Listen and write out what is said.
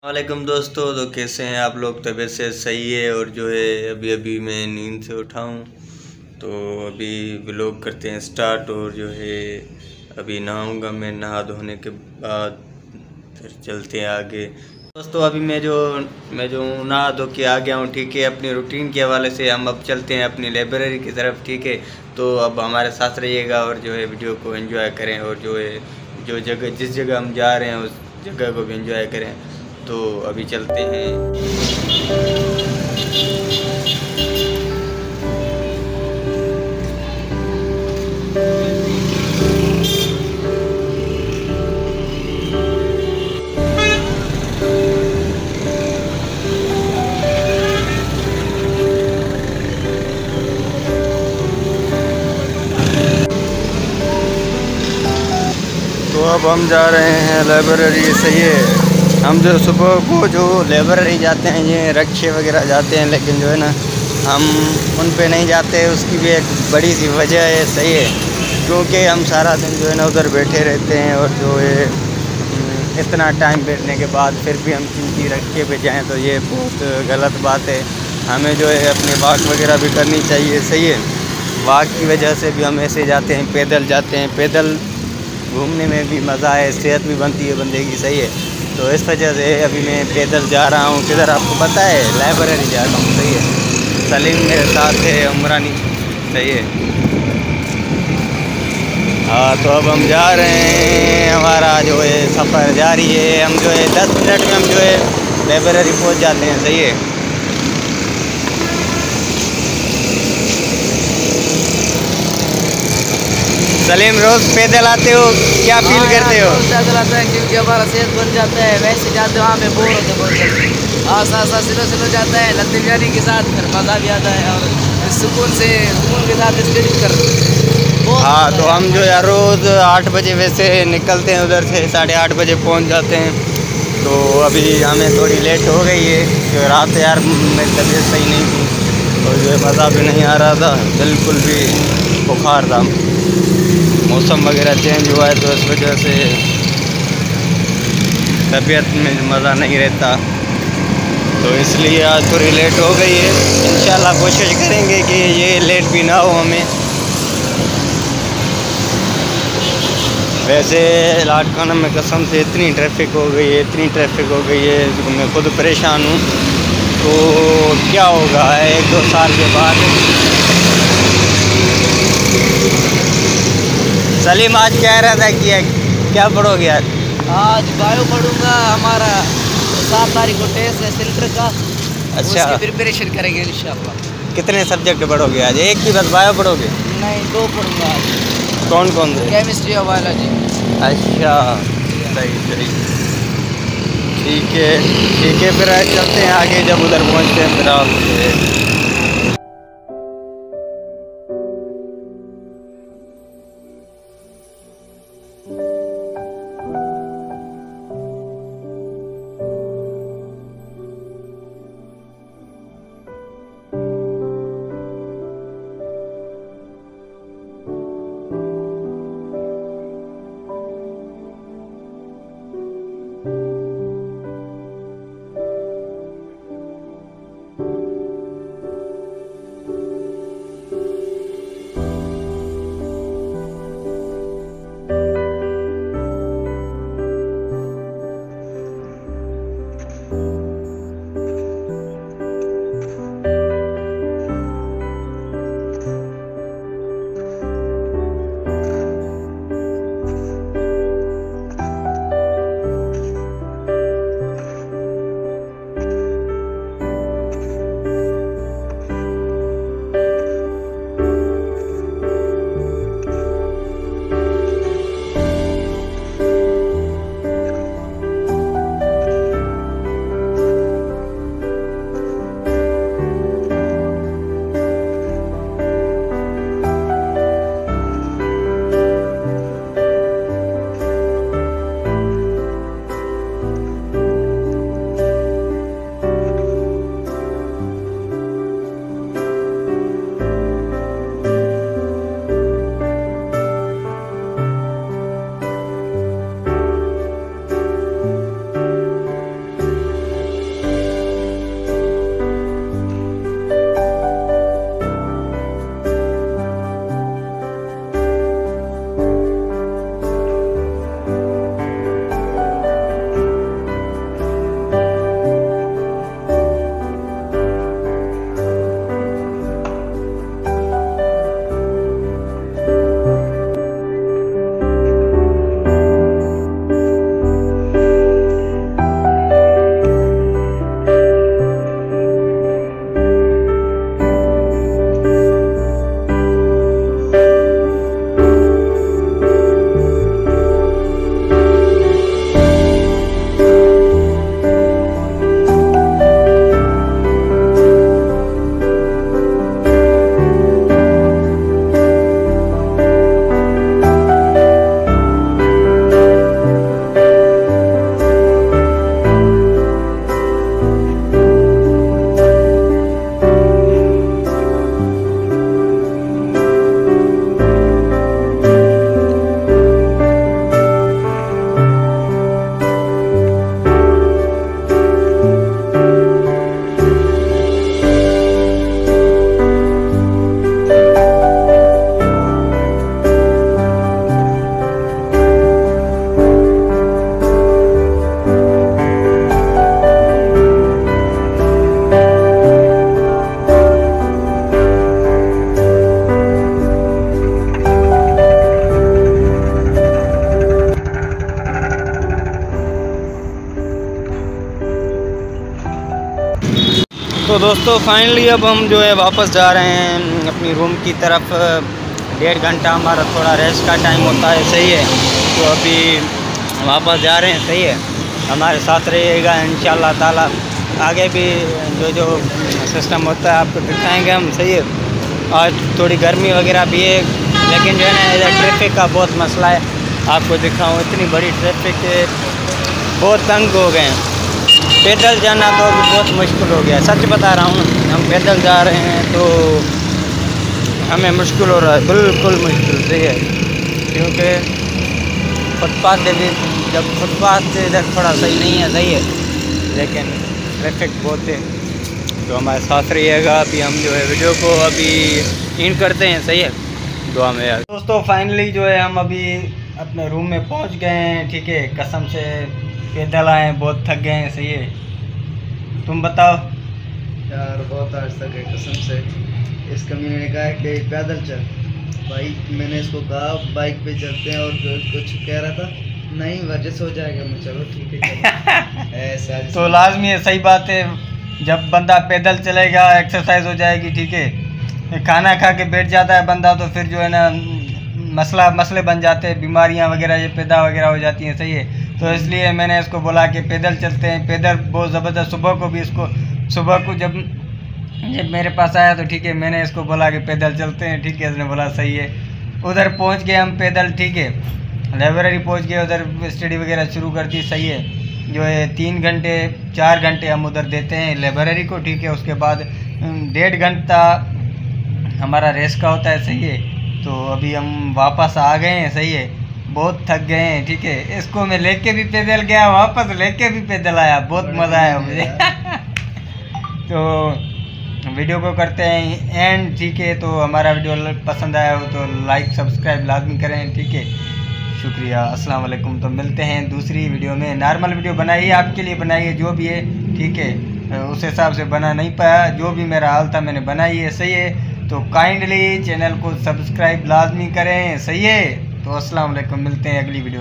वालेकुम दोस्तों। तो कैसे हैं आप लोग? तबीयत से सही है? और जो है अभी अभी मैं नींद से उठा हूँ, तो अभी व्लॉग करते हैं स्टार्ट। और जो है अभी नहाऊँगा मैं, नहा धोने के बाद फिर चलते हैं आगे। दोस्तों अभी मैं जो नहा धो के आ गया हूँ, ठीक है। अपनी रूटीन के हवाले से हम अब चलते हैं अपनी लाइब्रेरी की तरफ, ठीक है। तो अब हमारे साथ रहिएगा और जो है वीडियो को एंजॉय करें, और जो है जिस जगह हम जा रहे हैं उस जगह को भी एंजॉय करें। तो अभी चलते हैं। तो अब हम जा रहे हैं लाइब्रेरी, सही है। हम जो सुबह को जो लाइब्रेरी जाते हैं, ये रिक्शे वगैरह जाते हैं, लेकिन जो है ना हम उन पे नहीं जाते। उसकी भी एक बड़ी सी वजह है, सही है, क्योंकि हम सारा दिन जो है ना उधर बैठे रहते हैं, और जो है इतना टाइम बैठने के बाद फिर भी हम किसी रिक्शे पे जाएं तो ये बहुत गलत बात है। हमें जो है अपनी वॉक वगैरह भी करनी चाहिए, सही है। वॉक की वजह से भी हम ऐसे जाते हैं, पैदल जाते हैं। पैदल घूमने में भी मज़ा है, सेहत भी बनती है बंदे की, सही है। तो इस वजह से अभी मैं पैदल जा रहा हूँ। किधर आपको पता है? लाइब्रेरी जा रहा हूँ, सही है। सलीम मेरे साथ है, उमरानी, सही है। हाँ, तो अब हम जा रहे हैं, हमारा जो है सफ़र जारी है। हम जो है 10 मिनट में हम जो है लाइब्रेरी पहुँच जाते हैं, सही है। सलीम, रोज़ पैदल आते हो, क्या फील करते हो? पैदल आता है क्योंकि हमारा सेहत बन जाता है। वैसे जाते वहाँ पे बोर होते बहुत जल्दी। आसा स्लो जाता है, लत्ते बिरयानी के साथ फिर मज़ा भी आता है, और सुकून के साथ स्टडी कर। हाँ, तो हम जो यार रोज़ 8 बजे वैसे निकलते हैं उधर से, 8:30 बजे पहुँच जाते हैं। तो अभी हमें थोड़ी लेट हो गई है, क्योंकि रात यार मेरी तबीयत सही नहीं थी, और जो है मज़ा भी नहीं आ रहा था, बिल्कुल भी बुखार था। मौसम वगैरह चेंज हुआ है, तो इस वजह से तबीयत में मज़ा नहीं रहता, तो इसलिए आज थोड़ी लेट हो गई है। इंशाल्लाह कोशिश करेंगे कि ये लेट भी ना हो हमें। वैसे लाडकाना में कसम से इतनी ट्रैफिक हो गई है, इतनी ट्रैफिक हो गई है, मैं खुद परेशान हूँ। तो क्या होगा 1-2 साल के बाद? सलीम आज कह रहा था कि क्या पढ़ोगे आज? आज बायो पढ़ूंगा। हमारा 7 तारीख को टेस्ट है सेंटर का। अच्छा, उसकी प्रिपरेशन करेंगे इंशाल्लाह। कितने सब्जेक्ट पढ़ोगे आज? एक ही बस बायो पढ़ोगे? नहीं, 2 पढ़ूंगा आज। कौन कौन से? केमिस्ट्री और बायोलॉजी। अच्छा, सही सही, ठीक है फिर चलते हैं आगे। जब उधर पहुँचते हैं फिर आप तो दोस्तों फाइनली अब हम जो है वापस जा रहे हैं अपनी रूम की तरफ। 1.5 घंटा हमारा थोड़ा रेस्ट का टाइम होता है, सही है। तो अभी वापस जा रहे हैं, सही है। हमारे साथ रहिएगा इंशाल्लाह ताला। आगे भी जो सिस्टम होता है आपको दिखाएंगे हम, सही है। आज थोड़ी गर्मी वगैरह भी है, लेकिन जो है ना इधर ट्रैफिक का बहुत मसला है। आपको दिखाऊँ, इतनी बड़ी ट्रैफिक है, बहुत तंग हो गए हैं। पैदल जाना तो अभी बहुत मुश्किल हो गया है, सच बता रहा हूँ। हम पैदल जा रहे हैं तो हमें मुश्किल हो रहा है, बिल्कुल मुश्किल, सही है। क्योंकि फुटपाथ भी, जब फुटपाथ इधर थोड़ा सही नहीं है, सही है, लेकिन ट्रैफिक बहुत है। तो हमारे साथ रहिएगा। अभी हम जो है वीडियो को अभी एंड करते हैं, सही है। दुआ में यार। दोस्तों फाइनली जो है हम अभी अपने रूम में पहुंच गए हैं, ठीक है। कसम से पैदल आए हैं, बहुत थक गए हैं, सही है। तुम बताओ यार, बहुत आज तक है कसम से। इस कमीने ने कहा कि पैदल चल, बाइक, मैंने इसको कहा बाइक पे चलते हैं, और कुछ कह रहा था नहीं वजह से हो जाएगा। मैं चलो ठीक है ऐसा तो लाजमी है, सही बात है। जब बंदा पैदल चलेगा एक्सरसाइज हो जाएगी, ठीक है। खाना खा के बैठ जाता है बंदा तो फिर जो है ना मसले बन जाते हैं, बीमारियां वगैरह ये पैदा वगैरह हो जाती हैं, सही है। तो इसलिए मैंने इसको बोला कि पैदल चलते हैं। पैदल बहुत ज़बरदस्त, सुबह को भी इसको, सुबह को जब मेरे पास आया तो ठीक है, मैंने इसको बोला कि पैदल चलते हैं, ठीक है। इसने बोला सही है। उधर पहुंच गए हम पैदल, ठीक है। लाइब्रेरी पहुंच गए, उधर स्टडी वगैरह शुरू कर दी, सही है। जो है 3 घंटे 4 घंटे हम उधर देते हैं लाइब्रेरी को, ठीक है। उसके बाद 1.5 घंटा हमारा रेस्ट का होता है, सही है। तो अभी हम वापस आ गए हैं, सही है। बहुत थक गए हैं, ठीक है। इसको मैं लेके भी पैदल गया, वापस लेके भी पैदल आया, बहुत मज़ा आया मुझे तो वीडियो को करते हैं एंड, ठीक है। तो हमारा वीडियो पसंद आया हो तो लाइक सब्सक्राइब लाजमी करें, ठीक है। शुक्रिया, अस्सलाम वालेकुम। तो मिलते हैं दूसरी वीडियो में। नॉर्मल वीडियो बनाइए, आपके लिए बनाइए, जो भी है, ठीक है। उस हिसाब से बना नहीं पाया, जो भी मेरा हाल था मैंने बनाई है, सही है। तो काइंडली चैनल को सब्सक्राइब लाजमी करें, सही है। तो अस्सलाम वालेकुम, मिलते हैं अगली वीडियो में।